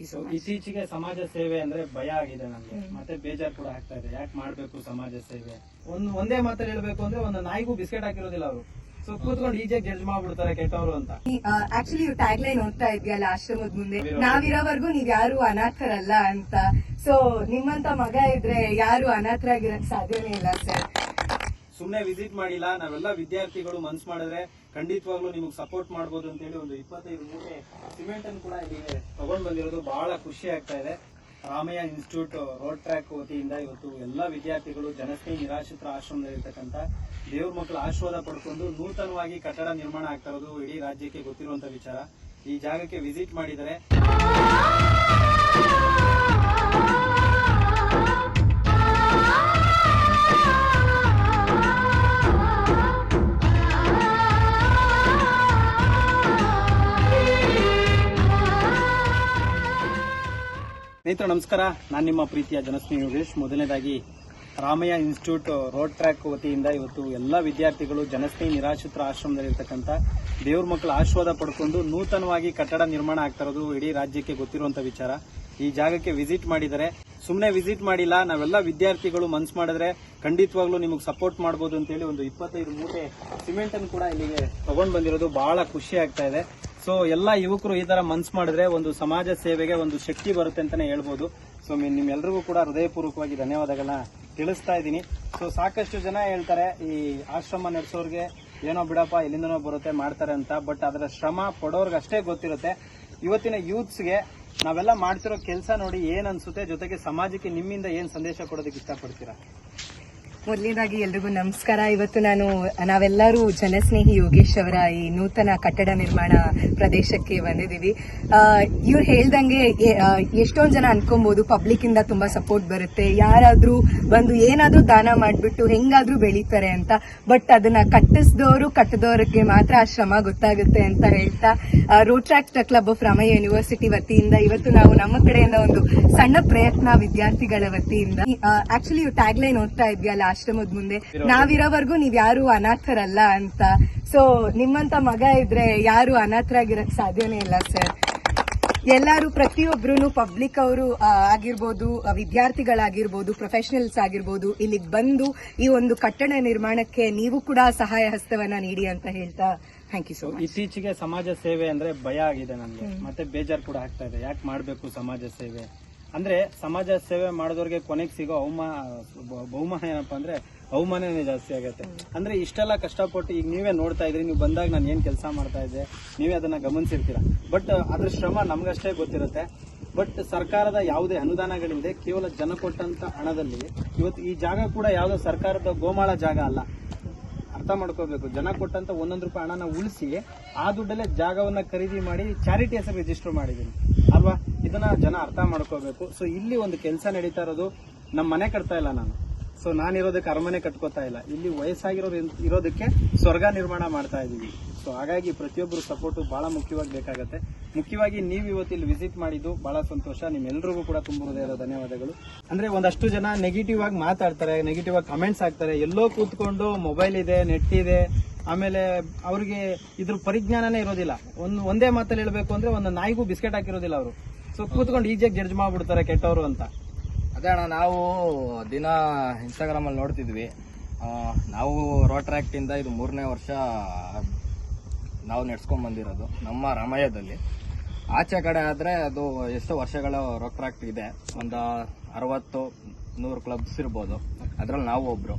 ಇತ್ತೀಚೆಗೆ ಸಮಾಜ ಸೇವೆ ಅಂದ್ರೆ ಭಯ ಆಗಿದೆ ನನಗೆ, ಮತ್ತೆ ಬೇಜಾರು ಕೂಡ ಆಗ್ತಾ ಇದೆ. ಯಾಕೆ ಮಾಡ್ಬೇಕು ಸಮಾಜ ಸೇವೆ? ಒಂದೇ ಮಾತಲ್ಲಿ ಹೇಳ್ಬೇಕು ಅಂದ್ರೆ ಒಂದು ನಾಯಿಗೂ ಬಿಸ್ಕೆಟ್ ಹಾಕಿರೋದಿಲ್ಲ ಅವರು. ಸೊ ಕೂತ್ಕೊಂಡು ಈಜಾಗಿ ಜಡ್ಜ್ ಮಾಡ್ಬಿಡ್ತಾರೆ ಕೆಟ್ಟವರು ಅಂತ. ಆಕ್ಚುಲಿ ಟ್ಯಾಗ್ ಲೈನ್ ಓದ್ತಾ ಇದ್ಯಲ್ಲ ಆಶ್ರಮದ ಮುಂದೆ, ನಾವಿರೋವರೆಗೂ ನೀವ್ ಯಾರು ಅನಾಥರಲ್ಲ ಅಂತ. ಸೊ ನಿಮ್ಮಂತ ಮಗ ಇದ್ರೆ ಯಾರು ಅನಾಥರಾಗಿರಕ್ ಸಾಧ್ಯನೇ ಇಲ್ಲ ಸರ್. ಸುಮ್ನೆ ವಿಸಿಟ್ ಮಾಡಿಲ್ಲ, ನಾವೆಲ್ಲ ವಿದ್ಯಾರ್ಥಿಗಳು ಮನ್ಸ್ ಮಾಡಿದ್ರೆ ಖಂಡಿತವಾಗ್ಲೂ ನಿಮಗೆ ಸಪೋರ್ಟ್ ಮಾಡ್ಬೋದು ಅಂತ ಹೇಳಿ ಒಂದು 25 ಮೂಟೆ ಸಿಮೆಂಟ್ ಅನ್ನು ಕೂಡ ಇಲ್ಲಿಗೆ ತಗೊಂಡ್ ಬಂದಿರೋದು ಬಹಳ ಖುಷಿ ಆಗ್ತಾ ಇದೆ. ರಾಮಯ್ಯ ಇನ್ಸ್ಟಿಟ್ಯೂಟ್ ರೋಡ್ ಟ್ರ್ಯಾಕ್ ವತಿಯಿಂದ ಇವತ್ತು ಎಲ್ಲ ವಿದ್ಯಾರ್ಥಿಗಳು ಜನಸ್ನೇಹಿ ನಿರಾಶ್ರಿತರ ಆಶ್ರಮದಲ್ಲಿರ್ತಕ್ಕಂಥ ದೇವ್ರ ಮಕ್ಕಳ ಆಶೀರ್ವಾದ ಪಡ್ಕೊಂಡು ನೂತನವಾಗಿ ಕಟ್ಟಡ ನಿರ್ಮಾಣ ಆಗ್ತಾ ಇರೋದು ಇಡೀ ರಾಜ್ಯಕ್ಕೆ ಗೊತ್ತಿರುವಂತ ವಿಚಾರ. ಈ ಜಾಗಕ್ಕೆ ವಿಸಿಟ್ ಮಾಡಿದರೆ ಸ್ನೇಹಿತರೆ ನಮಸ್ಕಾರ, ನಾನು ನಿಮ್ಮ ಪ್ರೀತಿಯ ಜನಸ್ನೇಹಿ ಯೋಗೇಶ್. ಮೊದಲನೇದಾಗಿ ರಾಮಯ್ಯ ಇನ್ಸ್ಟಿಟ್ಯೂಟ್ ರೋಡ್ ಟ್ರ್ಯಾಕ್ ವತಿಯಿಂದ ಇವತ್ತು ಎಲ್ಲ ವಿದ್ಯಾರ್ಥಿಗಳು ಜನಸ್ನೇಹಿ ನಿರಾಶ್ರಿತರ ಆಶ್ರಮದಲ್ಲಿರ್ತಕ್ಕಂಥ ದೇವ್ರ ಮಕ್ಕಳ ಆಶೀರ್ವಾದ ಪಡ್ಕೊಂಡು ನೂತನವಾಗಿ ಕಟ್ಟಡ ನಿರ್ಮಾಣ ಆಗ್ತಾ ಇರೋದು ಇಡೀ ರಾಜ್ಯಕ್ಕೆ ಗೊತ್ತಿರುವಂತ ವಿಚಾರ. ಈ ಜಾಗಕ್ಕೆ ವಿಸಿಟ್ ಮಾಡಿದರೆ, ಸುಮ್ಮನೆ ವಿಸಿಟ್ ಮಾಡಿಲ್ಲ, ನಾವೆಲ್ಲ ವಿದ್ಯಾರ್ಥಿಗಳು ಮನ್ಸ್ ಮಾಡಿದ್ರೆ ಖಂಡಿತವಾಗ್ಲೂ ನಿಮಗೆ ಸಪೋರ್ಟ್ ಮಾಡ್ಬೋದು ಅಂತ ಹೇಳಿ ಒಂದು 25 ಮೂಟೆ ಸಿಮೆಂಟ್ ಅನ್ನು ಕೂಡ ಇಲ್ಲಿಗೆ ತಗೊಂಡ್ ಬಂದಿರೋದು ಬಹಳ ಖುಷಿ ಆಗ್ತಾ ಇದೆ. ಸೊ ಎಲ್ಲ ಯುವಕರು ಈ ತರ ಮನ್ಸ್ ಮಾಡಿದ್ರೆ ಒಂದು ಸಮಾಜ ಸೇವೆಗೆ ಒಂದು ಶಕ್ತಿ ಬರುತ್ತೆ ಅಂತಾನೆ ಹೇಳ್ಬೋದು. ಸೊ ನಿಮ್ಮೆಲ್ಲರಿಗೂ ಕೂಡ ಹೃದಯಪೂರ್ವಕವಾಗಿ ಧನ್ಯವಾದಗಳನ್ನ ತಿಳಿಸ್ತಾ ಇದ್ದೀನಿ. ಸೊ ಸಾಕಷ್ಟು ಜನ ಹೇಳ್ತಾರೆ ಈ ಆಶ್ರಮ ನಡೆಸೋರ್ಗೆ ಏನೋ ಬಿಡಪ್ಪ ಎಲ್ಲಿಂದನೋ ಬರುತ್ತೆ ಮಾಡ್ತಾರೆ ಅಂತ, ಬಟ್ ಅದರ ಶ್ರಮ ಪಡೋರ್ಗೆ ಅಷ್ಟೇ ಗೊತ್ತಿರುತ್ತೆ. ಇವತ್ತಿನ ಯೂತ್ಸ್ಗೆ ನಾವೆಲ್ಲ ಮಾಡ್ತಿರೋ ಕೆಲಸ ನೋಡಿ ಏನ್ ಅನ್ಸುತ್ತೆ, ಜೊತೆಗೆ ಸಮಾಜಕ್ಕೆ ನಿಮ್ಮಿಂದ ಏನ್ ಸಂದೇಶ ಕೊಡೋದಕ್ಕೆ ಇಷ್ಟಪಡ್ತೀರಾ? ಮೊದಲನೇದಾಗಿ ಎಲ್ರಿಗೂ ನಮಸ್ಕಾರ. ಇವತ್ತು ನಾವೆಲ್ಲರೂ ಜನಸ್ನೇಹಿ ಯೋಗೇಶ್ ಅವರ ಈ ನೂತನ ಕಟ್ಟಡ ನಿರ್ಮಾಣ ಪ್ರದೇಶಕ್ಕೆ ಬಂದಿದ್ದೀವಿ. ಇವ್ರು ಹೇಳ್ದಂಗೆ ಎಷ್ಟೊಂದು ಜನ ಅನ್ಕೊಬಹುದು ಪಬ್ಲಿಕ್ ಇಂದ ತುಂಬಾ ಸಪೋರ್ಟ್ ಬರುತ್ತೆ, ಯಾರಾದ್ರೂ ಬಂದು ಏನಾದ್ರೂ ದಾನ ಮಾಡ್ಬಿಟ್ಟು ಹೆಂಗಾದ್ರೂ ಬೆಳೀತಾರೆ ಅಂತ. ಬಟ್ ಅದನ್ನ ಕಟ್ಟದವ್ರಿಗೆ ಮಾತ್ರ ಆ ಶ್ರಮ ಗೊತ್ತಾಗುತ್ತೆ ಅಂತ ಹೇಳ್ತಾ, road track club of Ramaiah university ವತಿಯಿಂದ ಇವತ್ತು ನಾವು ನಮ್ಮ ಕಡೆಯಿಂದ ಒಂದು ಸಣ್ಣ ಪ್ರಯತ್ನ ವಿದ್ಯಾರ್ಥಿಗಳ ವತಿಯಿಂದ, ಆಕ್ಚುಲಿ ಟ್ಯಾಗ್ ಲೈನ್ ಓದ್ತಾ ಇದ್ಯಲ್ಲ ಆಶ್ರಮದ ಮುಂದೆ, ನಾವಿರೋವರೆಗೂ ನೀವ್ ಯಾರು ಅನಾಥರಲ್ಲ ಅಂತ. ಸೊ ನಿಮ್ಮಂತ ಮಗ ಇದ್ರೆ ಯಾರು ಅನಾಥರಾಗಿರಕ್ ಸಾಧ್ಯನೇ ಇಲ್ಲ ಸರ್. ಎಲ್ಲರೂ ಪ್ರತಿಯೊಬ್ರು ಪಬ್ಲಿಕ್ ಅವರು ಆಗಿರ್ಬೋದು, ವಿದ್ಯಾರ್ಥಿಗಳಾಗಿರ್ಬೋದು, ಪ್ರೊಫೆಷನಲ್ಸ್ ಆಗಿರ್ಬೋದು, ಇಲ್ಲಿಗೆ ಬಂದು ಈ ಒಂದು ಕಟ್ಟಡ ನಿರ್ಮಾಣಕ್ಕೆ ನೀವು ಕೂಡ ಸಹಾಯ ಹಸ್ತವನ್ನ ನೀಡಿ ಅಂತ ಹೇಳ್ತಾ ಥ್ಯಾಂಕ್ ಯು ಸೋ ಮಚ್. ಇತ್ತೀಚೆಗೆ ಸಮಾಜ ಸೇವೆ ಅಂದ್ರೆ ಭಯ ಆಗಿದೆ ನನಗೆ, ಮತ್ತೆ ಬೇಜಾರು ಕೂಡ ಆಗ್ತಾ ಇದೆ. ಯಾಕೆ ಮಾಡ್ಬೇಕು ಸಮಾಜ ಸೇವೆ ಅಂದ್ರೆ, ಸಮಾಜ ಸೇವೆ ಮಾಡಿದವ್ರಿಗೆ ಕೊನೆಗೆ ಸಿಗೋ ಬಹುಮಾನ ಏನಪ್ಪಾ ಅಂದ್ರೆ ಅವಮಾನನೇ ಜಾಸ್ತಿ ಆಗುತ್ತೆ. ಅಂದ್ರೆ ಇಷ್ಟೆಲ್ಲ ಕಷ್ಟಪಟ್ಟು ಈಗ ನೀವೇ ನೋಡ್ತಾ ಇದ್ರಿ, ನೀವು ಬಂದಾಗ ನಾನು ಏನ್ ಕೆಲಸ ಮಾಡ್ತಾ ಇದ್ದೆ ನೀವೇ ಅದನ್ನ ಗಮನಿಸಿರ್ತೀರಾ. ಬಟ್ ಅದ್ರ ಶ್ರಮ ನಮ್ಗಷ್ಟೇ ಗೊತ್ತಿರುತ್ತೆ. ಬಟ್ ಸರ್ಕಾರದ ಯಾವುದೇ ಅನುದಾನಗಳಿಲ್ಲದೆ ಕೇವಲ ಜನ ಕೊಟ್ಟಂತ ಹಣದಲ್ಲಿ ಇವತ್ತು ಈ ಜಾಗ ಕೂಡ ಯಾವುದೋ ಸರ್ಕಾರದ ಗೋಮಾಳ ಜಾಗ ಅಲ್ಲ, ಅರ್ಥ ಮಾಡ್ಕೋಬೇಕು. ಜನ ಕೊಟ್ಟಂತ 1 ರೂಪಾಯಿ ಹಣನ ಉಳಿಸಿ ಆ ದುಡ್ಡಲ್ಲೇ ಜಾಗವನ್ನ ಖರೀದಿ ಮಾಡಿ ಚಾರಿಟಿ ಹೆಸರು ರಿಜಿಸ್ಟರ್ ಮಾಡಿದೀನಿ ಅಲ್ವಾ, ಇದನ್ನ ಜನ ಅರ್ಥ ಮಾಡ್ಕೋಬೇಕು. ಸೊ ಇಲ್ಲಿ ಒಂದು ಕೆಲಸ ನಡೀತಾ ಇರೋದು, ನಮ್ಮ ಮನೆ ಕಟ್ತಾ ಇಲ್ಲ ನಾನು, ಸೊ ನಾನಿರೋದಕ್ಕೆ ಅರಮನೆ ಕಟ್ಕೋತಾ ಇಲ್ಲ, ಇಲ್ಲಿ ವಯಸ್ಸಾಗಿರೋರು ಇರೋದಕ್ಕೆ ಸ್ವರ್ಗ ನಿರ್ಮಾಣ ಮಾಡ್ತಾ ಇದೀವಿ. ಸೊ ಹಾಗಾಗಿ ಪ್ರತಿಯೊಬ್ಬರು ಸಪೋರ್ಟ್ ಬಹಳ ಮುಖ್ಯವಾಗಿ ಬೇಕಾಗತ್ತೆ. ಮುಖ್ಯವಾಗಿ ನೀವು ಇವತ್ತು ಇಲ್ಲಿ ವಿಸಿಟ್ ಮಾಡಿದ್ದು ಬಹಳ ಸಂತೋಷ. ನಿಮ್ಮೆಲ್ಲರಿಗೂ ಕೂಡ ತುಂಬ ಹೃದಯದ ಧನ್ಯವಾದಗಳು. ಅಂದ್ರೆ ಒಂದಷ್ಟು ಜನ ನೆಗೆಟಿವ್ ಆಗಿ ಮಾತಾಡ್ತಾರೆ, ನೆಗೆಟಿವ್ ಆಗಿ ಕಮೆಂಟ್ಸ್ ಹಾಕ್ತಾರೆ. ಎಲ್ಲೋ ಕೂತ್ಕೊಂಡು ಮೊಬೈಲ್ ಇದೆ, ನೆಟ್ ಇದೆ, ಆಮೇಲೆ ಅವ್ರಿಗೆ ಇದ್ರ ಪರಿಜ್ಞಾನನೇ ಇರೋದಿಲ್ಲ. ಒಂದೇ ಮಾತಲ್ಲಿ ಹೇಳ್ಬೇಕು ಅಂದ್ರೆ ಒಂದು ನಾಯಿಗೂ ಬಿಸ್ಕೆಟ್ ಹಾಕಿರೋದಿಲ್ಲ ಅವರು. ಸೊ ಕೂತ್ಕೊಂಡು ಈಜಾಗಿ ಜಡ್ಜ್ ಮಾಡ್ಬಿಡ್ತಾರೆ ಕೆಟ್ಟವರು ಅಂತ. ಅದೇ ಅಣ್ಣ, ನಾವು ದಿನ ಇನ್ಸ್ಟಾಗ್ರಾಮ್ ಅಲ್ಲಿ ನೋಡ್ತಿದ್ವಿ. ನಾವು ರೋಡ್ ಟ್ರ್ಯಾಕ್ ಇಂದ ಇದು 3ನೇ ವರ್ಷ ನಾವು ನಡ್ಸ್ಕೊಂಡ್ ಬಂದಿರೋದು ನಮ್ಮ ರಾಮಯ್ಯದಲ್ಲಿ. ಆಚೆ ಕಡೆ ಆದ್ರೆ ಅದು ಎಷ್ಟೋ ವರ್ಷಗಳ ರೋಡ್ ಟ್ರ್ಯಾಕ್ ಇದೆ, ಒಂದು 60-100 ಕ್ಲಬ್ಸ್ ಇರ್ಬೋದು. ಅದ್ರಲ್ಲಿ ನಾವು ಒಬ್ರು.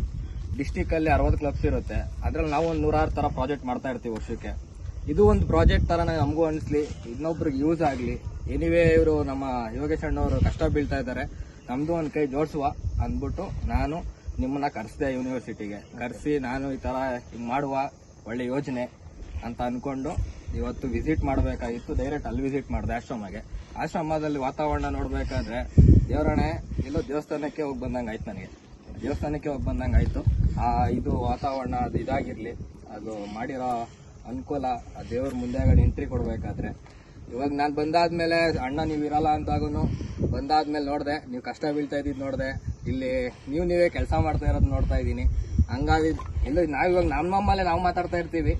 ಡಿಸ್ಟಿಕ್ ಅಲ್ಲಿ 60 ಕ್ಲಬ್ಸ್ ಇರುತ್ತೆ, ಅದ್ರಲ್ಲಿ ನಾವು ಒಂದು 100 ತರ ಪ್ರಾಜೆಕ್ಟ್ ಮಾಡ್ತಾ ಇರ್ತೀವಿ ವರ್ಷಕ್ಕೆ. ಇದು ಒಂದು ಪ್ರಾಜೆಕ್ಟ್ ತರ ನಮಗೂ ಅನಿಸ್ಲಿ, ಇನ್ನೊಬ್ರಿಗೆ ಯೂಸ್ ಆಗ್ಲಿ. ಎನಿವೇ ಇವರು ನಮ್ಮ ಯೋಗೇಶ್ ಅಣ್ಣವರು ಕಷ್ಟ ಬೀಳ್ತಾ ಇದ್ದಾರೆ, ನಮ್ದು ಒಂದು ಕೈ ಜೋಡಿಸುವ ಅಂದ್ಬಿಟ್ಟು ನಾನು ನಿಮ್ಮನ್ನ ಕರೆಸಿದೆ ಯೂನಿವರ್ಸಿಟಿಗೆ. ಕರೆಸಿ ನಾನು ಈ ತರ ಹಿಂಗ್ ಮಾಡುವ ಒಳ್ಳೆ ಯೋಜನೆ ಅಂತ ಅನ್ಕೊಂಡು ಇವತ್ತು ವಿಸಿಟ್ ಮಾಡಬೇಕಾಗಿತ್ತು. ಡೈರೆಕ್ಟ್ ಅಲ್ಲಿ ವಿಸಿಟ್ ಮಾಡಿದೆ ಆಶ್ರಮಗೆ. ಆಶ್ರಮದಲ್ಲಿ ವಾತಾವರಣ ನೋಡ್ಬೇಕಾದ್ರೆ ದೇವರಣೆ ಎಲ್ಲೋ ದೇವಸ್ಥಾನಕ್ಕೆ ಹೋಗಿ ಬಂದಂಗೆ ಆಯ್ತು. ನನಗೆ ದೇವಸ್ಥಾನಕ್ಕೆ ಹೋಗಿ ಬಂದಂಗೆ ಆಯ್ತು. ಇದು ವಾತಾವರಣ ಅದು ಇದಾಗಿರ್ಲಿ, ಅದು ಮಾಡಿರೋ ಅನುಕೂಲ, ಆ ದೇವ್ರ ಮುಂದೆಗಡೆ ಎಂಟ್ರಿ ಕೊಡ್ಬೇಕಾದ್ರೆ. ಇವಾಗ ನಾನು ಬಂದಾದ್ಮೇಲೆ ಅಣ್ಣ ನೀವು ಇರಲ್ಲ ಅಂತಾಗೂ ಬಂದಾದ್ಮೇಲೆ ನೋಡಿದೆ, ನೀವು ಕಷ್ಟ ಬೀಳ್ತಾ ಇದ್ದಿದ್ದು ನೋಡಿದೆ, ಇಲ್ಲಿ ನೀವೇ ಕೆಲಸ ಮಾಡ್ತಾ ಇರೋದು ನೋಡ್ತಾ ಇದ್ದೀನಿ. ಹಂಗಾಗಿ ಎಲ್ಲ ನಾವಿವಾಗ ನಮ್ಮಲ್ಲೇ ನಾವು ಮಾತಾಡ್ತಾ ಇರ್ತೀವಿ,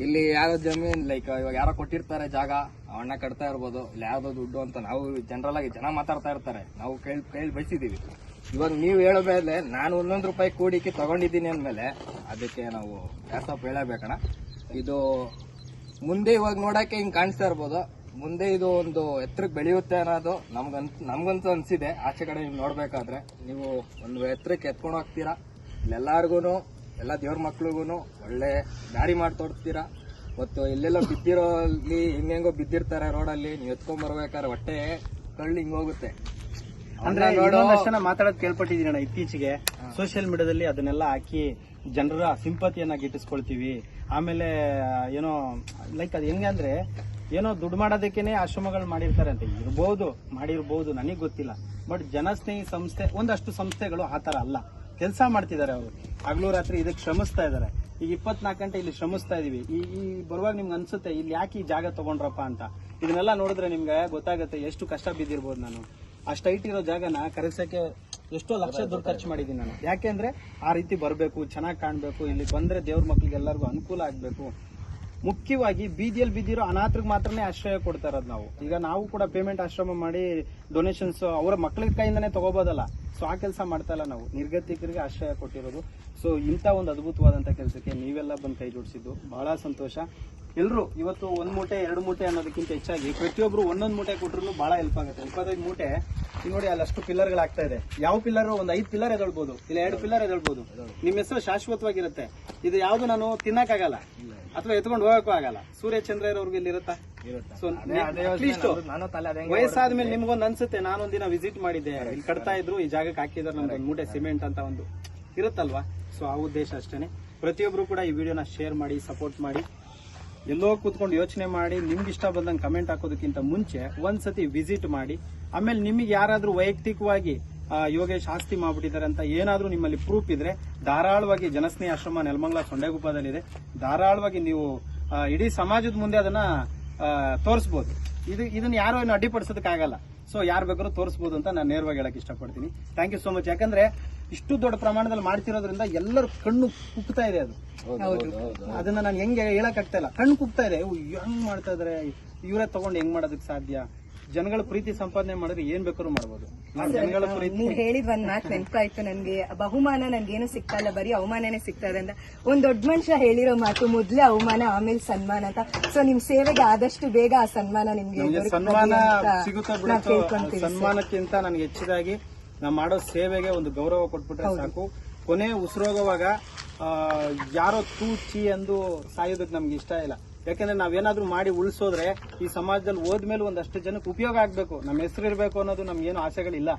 ಇಲ್ಲಿ ಯಾವ್ದೋ ಜಮೀನ್ ಲೈಕ್ ಇವಾಗ ಯಾರೋ ಕೊಟ್ಟಿರ್ತಾರೆ ಜಾಗ, ಅಣ್ಣ ಕಟ್ತಾ ಇರ್ಬೋದು, ಇಲ್ಲ ಯಾವ್ದೋ ದುಡ್ಡು ಅಂತ ನಾವು ಜನರಲ್ ಆಗಿ ಜನ ಮಾತಾಡ್ತಾ ಇರ್ತಾರೆ, ನಾವು ಕೇಳಿ ಬಯಸಿದೀವಿ. ಇವಾಗ ನೀವು ಹೇಳೋ ಮೇಲೆ ನಾನು 1 ರೂಪಾಯಿ ಕೂಡಿಕೆ ತಗೊಂಡಿದ್ದೀನಿ ಅಂದ್ಮೇಲೆ ಅದಕ್ಕೆ ನಾವು ಯಾಸಪ್ ಹೇಳಬೇಕಣ್ಣ. ಇದು ಮುಂದೆ ಇವಾಗ ನೋಡಕ್ಕೆ ಹಿಂಗ್ ಕಾಣಿಸ್ತಾ ಇರ್ಬೋದು, ಮುಂದೆ ಇದು ಒಂದು ಎತ್ತರಕ್ಕೆ ಬೆಳೆಯುತ್ತೆ ಅನ್ನೋದು ನಮ್ಗಂತೂ ಅನ್ಸಿದೆ. ಆಚೆ ಕಡೆ ನೀವು ನೋಡ್ಬೇಕಾದ್ರೆ ನೀವು ಒಂದು ಎತ್ತರಕ್ಕೆ ಎತ್ಕೊಂಡು ಹೋಗ್ತೀರಾ, ಇಲ್ಲೆಲ್ಲಾರ್ಗು ಎಲ್ಲ ದೇವ್ರ ಮಕ್ಳಿಗೂ ಒಳ್ಳೆ ದಾರಿ ಮಾಡಿ ತೋರಿಸ್ತೀರಾ. ಮತ್ತು ಎಲ್ಲೆಲ್ಲ ಬಿದ್ದಿರೋ ಅಲ್ಲಿ ಹೆಂಗೋ ಬಿದ್ದಿರ್ತಾರೆ ರೋಡಲ್ಲಿ, ನೀವು ಎತ್ಕೊಂಡ್ ಬರ್ಬೇಕಾದ್ರೆ ಹೊಟ್ಟೆ ಕಳ್ಳಿ ಹಿಂಗ್ ಹೋಗುತ್ತೆ. ಅಂದ್ರೆ ಇನ್ನೊಂದಷ್ಟು ಜನ ಮಾತಾಡೋದು ಕೇಳ್ಪಟ್ಟಿದೀನಿ ಅಣ್ಣ ಇತ್ತೀಚೆಗೆ, ಸೋಷಿಯಲ್ ಮೀಡಿಯಾದಲ್ಲಿ ಅದನ್ನೆಲ್ಲ ಹಾಕಿ ಜನರ ಸಿಂಪತಿಯನ್ನ ಗಿಟ್ಟಿಸ್ಕೊಳ್ತೀವಿ. ಆಮೇಲೆ ಏನೋ ಲೈಕ್ ಅದು ಹೆಂಗೆ ಅಂದ್ರೆ ಏನೋ ದುಡ್ಡು ಮಾಡೋದಕ್ಕೇನೆ ಆಶ್ರಮಗಳು ಮಾಡಿರ್ತಾರೆ ಅಂತ ಮಾಡಿರ್ಬೋದು, ನನಗೆ ಗೊತ್ತಿಲ್ಲ. ಬಟ್ ಜನಸ್ನೇಹಿ ಸಂಸ್ಥೆ ಒಂದಷ್ಟು ಸಂಸ್ಥೆಗಳು ಆತರ ಅಲ್ಲ, ಕೆಲಸ ಮಾಡ್ತಿದ್ದಾರೆ. ಅವರು ಹಗಲು ರಾತ್ರಿ ಇದಕ್ಕೆ ಶ್ರಮಿಸ್ತಾ ಇದಾರೆ. ಈಗ 24 ಗಂಟೆ ಇಲ್ಲಿ ಶ್ರಮಿಸ್ತಾ ಇದೀವಿ. ಈ ಬರುವಾಗ ನಿಮ್ಗೆ ಅನ್ಸುತ್ತೆ ಇಲ್ಲಿ ಯಾಕೆ ಈ ಜಾಗ ತಗೊಂಡ್ರಪ್ಪ ಅಂತ. ಇದನ್ನೆಲ್ಲ ನೋಡಿದ್ರೆ ನಿಮ್ಗೆ ಗೊತ್ತಾಗುತ್ತೆ ಎಷ್ಟು ಕಷ್ಟ ಬಿದ್ದಿರ್ಬೋದು. ನಾನು ಅಷ್ಟು ಹೈಟ್ ಇರೋ ಜಾಗನ ಕರೆಸಕ್ಕೆ ಎಷ್ಟೋ ಲಕ್ಷ ದುಡ್ಡು ಖರ್ಚು ಮಾಡಿದ್ದೀನಿ ನಾನು. ಯಾಕೆಂದ್ರೆ ಆ ರೀತಿ ಬರಬೇಕು, ಚೆನ್ನಾಗಿ ಕಾಣಬೇಕು, ಇಲ್ಲಿ ಬಂದ್ರೆ ದೇವ್ರ ಮಕ್ಳಿಗೆ ಎಲ್ಲರಿಗೂ ಅನುಕೂಲ ಆಗ್ಬೇಕು. ಮುಖ್ಯವಾಗಿ ಬೀದಿಯಲ್ಲಿ ಬಿದ್ದಿರೋ ಅನಾಥರಿಗೆ ಮಾತ್ರನೇ ಆಶ್ರಯ ಕೊಡ್ತಾ ಇರೋದು ನಾವು. ಈಗ ನಾವು ಕೂಡ ಪೇಮೆಂಟ್ ಆಶ್ರಮ ಮಾಡಿ ಡೊನೇಷನ್ಸ್ ಅವರ ಮಕ್ಕಳ ಕೈಯಿಂದನೇ ತಗೋಬೋದಲ್ಲ. ಸೊ ಆ ಕೆಲಸ ಮಾಡ್ತಾ ಇಲ್ಲ ನಾವು, ನಿರ್ಗತಿಕರಿಗೆ ಆಶ್ರಯ ಕೊಟ್ಟಿರೋದು. ಸೊ ಇಂಥ ಒಂದು ಅದ್ಭುತವಾದಂಥ ಕೆಲಸಕ್ಕೆ ನೀವೆಲ್ಲ ಬಂದು ಕೈ ಜೋಡಿಸಿದ್ದು ಬಹಳ ಸಂತೋಷ. ಎಲ್ಲರೂ ಇವತ್ತು 1 ಮೂಟೆ 2 ಮೂಟೆ ಅನ್ನೋದಕ್ಕಿಂತ ಹೆಚ್ಚಾಗಿ ಪ್ರತಿಯೊಬ್ರು 1 ಮೂಟೆ ಕೊಟ್ಟರು ಬಹಳ ಹೆಲ್ಪ್ ಆಗುತ್ತೆ. 25 ಮೂಟೆ ನೋಡಿ, ಅಲ್ಲಷ್ಟು ಪಿಲ್ಲರ್ಗಳಾಗ್ತಾ ಇದೆ. ಯಾವ ಪಿಲ್ಲರ್ ಒಂದು 5 ಪಿಲ್ಲರ್ ಎದಳ್ಬೋದು, ಇಲ್ಲ 2 ಪಿಲ್ಲರ್ ಎದಳ್ಬೋದು. ನಿಮ್ಮ ಹೆಸರು ಶಾಶ್ವತವಾಗಿರುತ್ತೆ. ಇದು ಯಾವ್ದು ನಾನು ತಿನ್ನಕ್ಕಾಗಲ್ಲ ಅಥವಾ ಎತ್ಕೊಂಡು ಹೋಗಕ್ಕೂ ಆಗಲ್ಲ. ಸೂರ್ಯ ಚಂದ್ರ ಇರೋರ್ಗೆ ಇಲ್ಲಿ ಇರುತ್ತಾ? ಸೊ ವಯಸ್ಸಾದ್ಮೇಲೆ ನಿಮ್ಗೊಂದು ಅನ್ಸುತ್ತೆ, ನಾನೊಂದಿನ ವಿಸಿಟ್ ಮಾಡಿದ್ದೆ, ಇಲ್ಲಿ ಕಟ್ತಾ ಇದ್ರು, ಈ ಜಾಗಕ್ಕೆ ಹಾಕಿದ್ರು ನಮ್ಗೆ 1 ಮೂಟೆ ಸಿಮೆಂಟ್ ಅಂತ ಒಂದು ಇರುತ್ತಲ್ವಾ. ಸೊ ಆ ಉದ್ದೇಶ ಅಷ್ಟೇನೆ. ಪ್ರತಿಯೊಬ್ರು ಕೂಡ ಈ ವಿಡಿಯೋನ ಶೇರ್ ಮಾಡಿ, ಸಪೋರ್ಟ್ ಮಾಡಿ. ಎಲ್ಲೋ ಕೂತ್ಕೊಂಡು ಯೋಚನೆ ಮಾಡಿ ನಿಮ್ಗೆ ಇಷ್ಟ ಬಂದಂಗೆ ಕಮೆಂಟ್ ಹಾಕೋದಕ್ಕಿಂತ ಮುಂಚೆ ಒಂದ್ಸತಿ ವಿಸಿಟ್ ಮಾಡಿ. ಆಮೇಲೆ ನಿಮಗೆ ಯಾರಾದ್ರೂ ವೈಯಕ್ತಿಕವಾಗಿ ಯೋಗೇಶ್ ಆಸ್ತಿ ಮಾಡ್ಬಿಟ್ಟಿದ್ದಾರೆ ಅಂತ ಏನಾದ್ರೂ ನಿಮ್ಮಲ್ಲಿ ಪ್ರೂಫ್ ಇದ್ರೆ ಧಾರಾಳವಾಗಿ ಜನಸ್ನೇಹಿ ಆಶ್ರಮ ನೆಲಮಂಗಲ ಸೊಂಡೆಗುಪ್ಪದಲ್ಲಿದೆ. ಧಾರಾಳವಾಗಿ ನೀವು ಇಡೀ ಸಮಾಜದ ಮುಂದೆ ಅದನ್ನ ತೋರಿಸಬಹುದು. ಇದನ್ನ ಯಾರು ಏನು ಅಡ್ಡಿಪಡಿಸೋದಕ್ಕಾಗಲ್ಲ. ಸೊ ಯಾರು ಬೇಕಾದ್ರೂ ತೋರಿಸಬಹುದು ಅಂತ ನಾನು ನೇರವಾಗಿ ಹೇಳಕ್ ಇಷ್ಟಪಡ್ತೀನಿ. Thank you so much. ಯಾಕಂದ್ರೆ ಇಷ್ಟು ದೊಡ್ಡ ಪ್ರಮಾಣದಲ್ಲಿ ಮಾಡ್ತಿರೋದ್ರಿಂದ ಎಲ್ಲರ ಕಣ್ಣು ಕುಗ್ತಾ ಇದೆ. ಅದು ಅದನ್ನ ನಾನು ಹೆಂಗೆ ಹೇಳಕ್ ಆಗ್ತಾ ಇಲ್ಲ, ಕಣ್ಣು ಕುಗ್ತಾ ಇದೆ. ಹೆಂಗ್ ಮಾಡ್ತಾ ಇದಾರೆ, ಇವರೇ ತಗೊಂಡು ಹೆಂಗ್ ಮಾಡೋದಕ್ಕೆ ಸಾಧ್ಯ? ಜನಗಳ ಪ್ರೀತಿ ಸಂಪಾದನೆ ಮಾಡಿದ್ರೆ ಏನ್ ಬೇಕಾದ್ರೂ ಮಾಡ್ಬೋದು. ಜನಗಳ ಪ್ರೀತಿ ನೀವು ಹೇಳಿದ್ ಒಂದ್ ಮಾತು ನೆನಪಾಯ್ತು ನನ್ಗೆ. ಬಹುಮಾನ ನನ್ಗೇನು ಸಿಗ್ತಾ ಇಲ್ಲ, ಬರೀ ಅವಮಾನನೇ ಸಿಗ್ತಾ ಇದೆ ಅಂತ ಒಂದ್ ದೊಡ್ಡ ಮನುಷ್ಯ ಹೇಳಿರೋ ಮಾತು, ಮೊದ್ಲೇ ಅವಮಾನ ಆಮೇಲೆ ಸನ್ಮಾನ ಅಂತ. ಸೊ ನಿಮ್ ಸೇವೆಗೆ ಆದಷ್ಟು ಬೇಗ ಆ ಸನ್ಮಾನ ನಿಮ್ಗೆ ಸನ್ಮಾನ ಸಿಗುತ್ತಾ ಬಿಡುತ್ತೋ. ಸನ್ಮಾನಕ್ಕಿಂತ ನನಗೆ ಹೆಚ್ಚಿದಾಗಿ ನಾವು ಮಾಡೋ ಸೇವೆಗೆ ಒಂದು ಗೌರವ ಕೊಟ್ಬಿಟ್ರೆ ಸಾಕು. ಕೊನೆ ಉಸಿರೋಗುವಾಗ ಯಾರೋ ತೂಚಿ ಅಂದು ಸಾಯೋದಕ್ಕೆ ನಮ್ಗೆ ಇಷ್ಟ ಇಲ್ಲ. ಯಾಕಂದ್ರೆ ನಾವೇನಾದ್ರೂ ಮಾಡಿ ಉಳಿಸೋದ್ರೆ ಈ ಸಮಾಜದಲ್ಲಿ ಹೋದ್ಮೇಲೆ ಒಂದಷ್ಟು ಜನಕ್ಕೆ ಉಪಯೋಗ ಆಗ್ಬೇಕು, ನಮ್ಮ ಹೆಸರು ಇರಬೇಕು ಅನ್ನೋದು ನಮ್ಗೇನು ಆಸೆಗಳಿಲ್ಲ.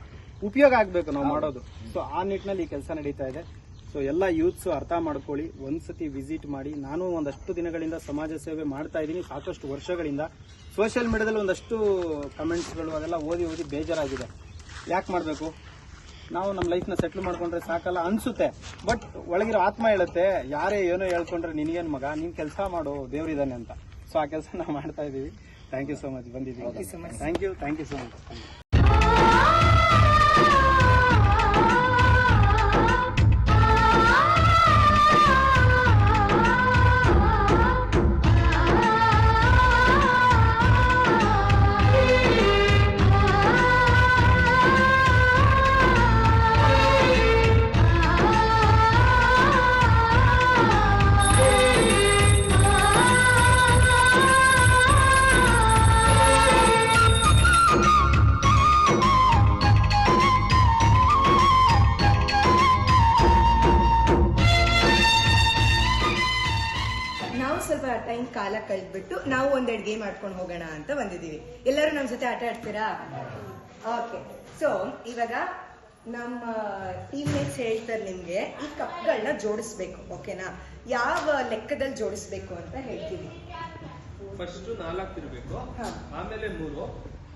ಉಪಯೋಗ ಆಗ್ಬೇಕು ನಾವು ಮಾಡೋದು. ಸೊ ಆ ನಿಟ್ಟಿನಲ್ಲಿ ಈ ಕೆಲಸ ನಡೀತಾ ಇದೆ. ಸೊ ಎಲ್ಲ ಯೂತ್ಸ್ ಅರ್ಥ ಮಾಡ್ಕೊಳ್ಳಿ, ಒಂದ್ಸತಿ ವಿಸಿಟ್ ಮಾಡಿ. ನಾನು ಒಂದಷ್ಟು ದಿನಗಳಿಂದ ಸಮಾಜ ಸೇವೆ ಮಾಡ್ತಾ ಇದ್ದೀನಿ, ಸಾಕಷ್ಟು ವರ್ಷಗಳಿಂದ. ಸೋಷಿಯಲ್ ಮೀಡಿಯಾದಲ್ಲಿ ಒಂದಷ್ಟು ಕಮೆಂಟ್ಸ್ಗಳು ಅದೆಲ್ಲ ಓದಿ ಬೇಜಾರಾಗಿದೆ. ಯಾಕೆ ಮಾಡಬೇಕು? ನಾವು ನಮ್ಮ ಲೈಫ್ನ ಸೆಟ್ಲ್ ಮಾಡ್ಕೊಂಡ್ರೆ ಸಾಕಲ್ಲ ಅನ್ಸುತ್ತೆ. ಬಟ್ ಒಳಗಿರೋ ಆತ್ಮ ಹೇಳುತ್ತೆ, ಯಾರೇ ಏನೋ ಹೇಳ್ಕೊಂಡ್ರೆ ನಿನಗೇನು ಮಗ, ನೀನ್ ಕೆಲಸ ಮಾಡು, ದೇವ್ರಿದಾನೆ ಅಂತ. ಸೊ ಆ ಕೆಲಸ ನಾವು ಮಾಡ್ತಾ ಇದೀವಿ. ಥ್ಯಾಂಕ್ ಯು ಸೋ ಮಚ್ ಬಂದಿದ್ದೀವಿ. Thank you so much. ಕಾಲ ಕಳೆದ್ಬಿಟ್ಟು ನಾವು ಒಂದೆರಡು ಗೇಮ್ ಆಡ್ಕೊಂಡು ಹೋಗೋಣ ಅಂತ ಬಂದಿದ್ದೀವಿ. ಎಲ್ಲರೂ ನಮ್ಮ ಜೊತೆ ಆಟ ಆಡ್ತೀರಾ? ಓಕೆ. ಸೊ ಇವಾಗ ನಮ್ಮ ಟೀಮ್ ಮೇಟ್ಸ್ ಹೇಳ್ತಾರೆ ನಿಮ್ಗೆ ಈ ಕಪ್ಗಳನ್ನ ಜೋಡಿಸ್ಬೇಕು. ಓಕೆನಾ? ಯಾವ ಲೆಕ್ಕದಲ್ಲಿ ಜೋಡಿಸ್ಬೇಕು ಅಂತ ಹೇಳ್ತೀವಿ. ಫಸ್ಟ್ 4 ಇರಬೇಕು, ಆಮೇಲೆ 3,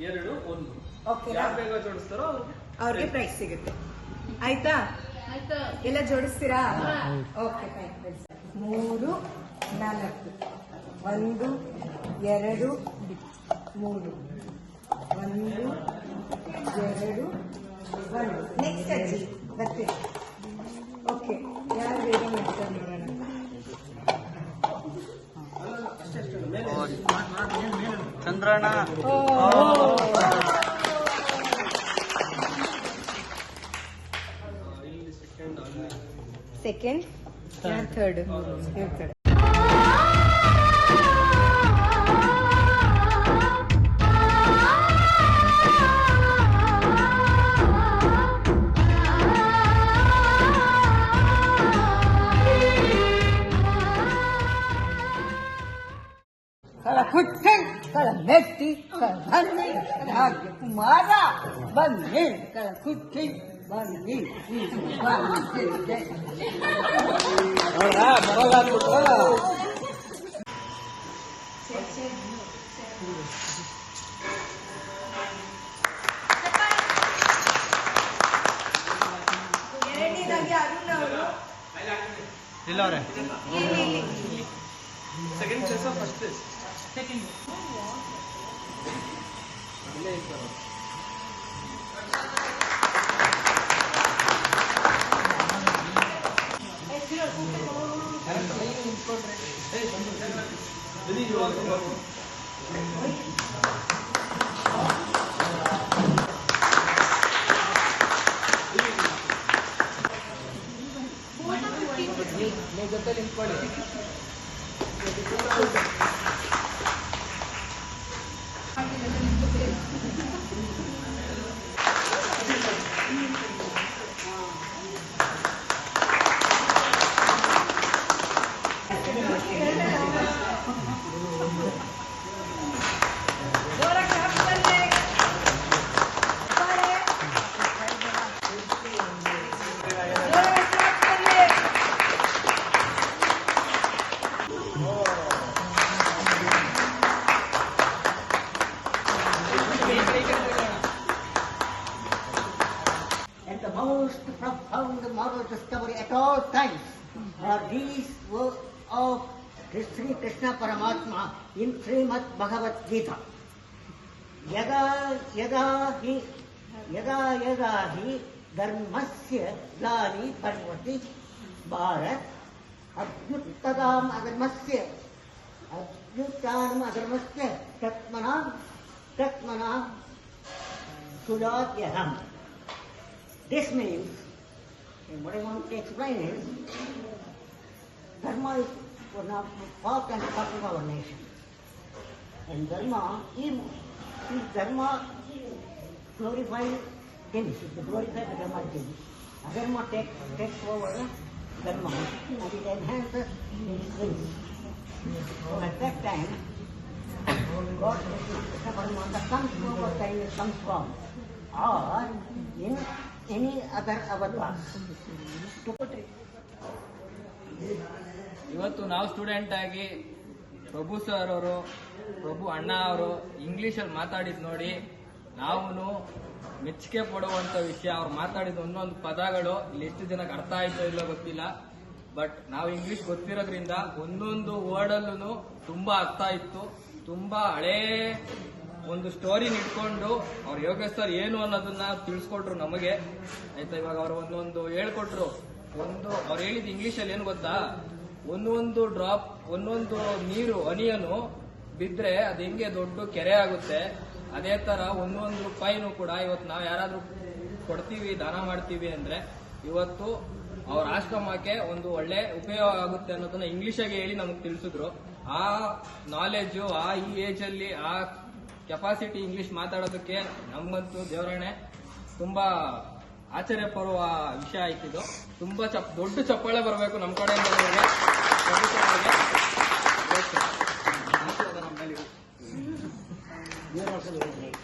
2, 1. ಓಕೆ. ಯಾರು ಬೇಗ ಜೋಡಿಸ್ತಾರೋ ಅವ್ರಿಗೆ ಪ್ರೈಸ್ ಸಿಗುತ್ತೆ. ಆಯ್ತಾ? ಎಲ್ಲ ಜೋಡಿಸ್ತೀರಾ? ಓಕೆ, 3, 4, 1, 2, 3, 1, 2, 1. ನೆಕ್ಸ್ಟ್ ಅಜ್ಜಿ ಬರ್ತೀವಿ. ಓಕೆ, ಯಾರು ಬೇಗ ಮಾಡ್ತಾರೆ ನೋಡೋಣ. Second, third. ಕಳಕುಚ್ಚೆ ಕಳಮೆತ್ತಿ ಕಳಹನ್ನಿ ರಾಜ್ಯ ಕುಮಾರ ಬನ್ನಿ ಕಳಕುಚ್ಚಿ ಬನ್ನಿ ಎರಡನೇದಾಗಿ ಅರುಣ್ ಅವರು ಇಲ್ಲ ಅವ್ರೆ second place first place And the most profound moral discovery at all times are these words of Sri Krishna Paramatma in Srimad Bhagavad Gita. Yada yada hi dharmasya glani parvati bharat abhyuttanam agarmasya tatmana sudatyaham. This means, and what I want to explain is, Dharma is one of the part and parcel of our nation. And Dharma, if Dharma glorifies things, if the glorified Dharma things, Dharma takes over Dharma and it enhances its things. So at that time, God, Krishna Paramatma comes from what time it comes from, or in any other avatar. ಇವತ್ತು ನಾವು student ಆಗಿ ಪ್ರಭು sir ಅವರು, ಪ್ರಭು ಅಣ್ಣ ಅವರು ಇಂಗ್ಲಿಷಲ್ಲಿ ಮಾತಾಡಿದ್ ನೋಡಿ ನಾವು ಮೆಚ್ಚುಗೆ ಪಡುವಂತ ವಿಷಯ. ಅವ್ರು ಮಾತಾಡಿದ ಒಂದೊಂದು ಪದಗಳು ಇಲ್ಲಿ ಎಷ್ಟು ಜನಕ್ಕೆ ಅರ್ಥ ಆಯ್ತೋ ಇಲ್ಲೋ ಗೊತ್ತಿಲ್ಲ, ಬಟ್ ನಾವು ಇಂಗ್ಲಿಷ್ ಗೊತ್ತಿರೋದ್ರಿಂದ ಒಂದೊಂದು ವರ್ಡಲ್ಲೂ ತುಂಬಾ ಅರ್ಥ ಇತ್ತು. ತುಂಬಾ ಹಳೇ ಒಂದು ಸ್ಟೋರಿ ಇಟ್ಕೊಂಡು ಅವ್ರು ಯೋಗೇಶ್ ಸರ್ ಏನು ಅನ್ನೋದನ್ನ ತಿಳಿಸ್ಕೊಟ್ರು ನಮಗೆ. ಆಯ್ತಾ, ಇವಾಗ ಅವ್ರು ಒಂದೊಂದು ಹೇಳ್ಕೊಟ್ರು. ಅವ್ರು ಹೇಳಿದ ಇಂಗ್ಲಿಷಲ್ಲಿ ಏನು ಗೊತ್ತಾ, ಒಂದೊಂದು ಡ್ರಾಪ್, ಒಂದೊಂದು ನೀರು ಹನಿಯನ್ನು ಬಿದ್ರೆ ಅದು ಹೆಂಗೆ ದೊಡ್ಡ ಕೆರೆ ಆಗುತ್ತೆ, ಅದೇ ತರ ಒಂದೊಂದು ರೂಪಾಯಿನೂ ಕೂಡ ಇವತ್ತು ನಾವು ಯಾರಾದ್ರೂ ಕೊಡ್ತೀವಿ, ದಾನ ಮಾಡ್ತೀವಿ ಅಂದ್ರೆ ಇವತ್ತು ಅವ್ರ ಆಶ್ರಮಕ್ಕೆ ಒಂದು ಒಳ್ಳೆ ಉಪಯೋಗ ಆಗುತ್ತೆ ಅನ್ನೋದನ್ನ ಇಂಗ್ಲಿಷಾಗೆ ಹೇಳಿ ನಮಗೆ ತಿಳಿಸಿದ್ರು. ಆ ನಾಲೆಜು ಈ ಏಜ್ ಅಲ್ಲಿ ಆ ಕೆಪಾಸಿಟಿ ಇಂಗ್ಲಿಷ್ ಮಾತಾಡೋದಕ್ಕೆ ನಮಗಂತೂ ದೇವರಾಣೆ ತುಂಬಾ ಆಶ್ಚರ್ಯ ಪಡುವ ವಿಷಯ ಆಯ್ತಿದ್ದು. ತುಂಬಾ ದೊಡ್ಡ ಚಪ್ಪಾಳೆ ಬರಬೇಕು ನಮ್ಮ ಕಡೆಯಿಂದ. You are also very great.